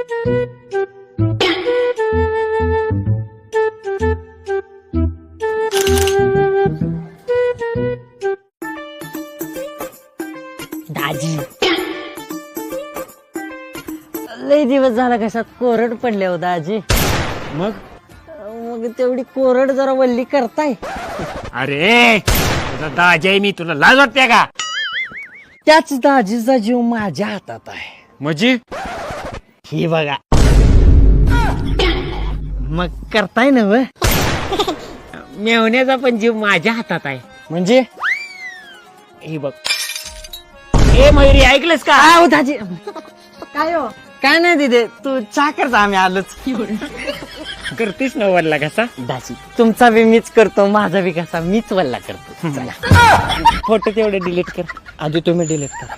दाजी लय दिवस झाला कशात कोरड पडले हो दाजी. मग मग तेवढी कोरड जरा वल्ली करताय. अरे तुझा दाजी आहे मी, तुला लाज वाटते का? त्याच दाजीचा जीव माझ्या हातात आहे. म्हणजे ही बघा. मग करताय ना व. मेवण्याचा पण जीव माझ्या हातात आहे. म्हणजे हे बघ. ए मयुरी, ऐकलंस का? काय हो दाजी? काय हो? काय नाही दिदे, तू चहा करता, आम्ही आलोच. करतेस ना वल्ला कसा? दाजी तुमचा बी मीच करतो, माझा बी कसा मीच वल्ला करतो. चला फोटो तेवढे डिलीट कर. आधी तुम्ही डिलीट करा.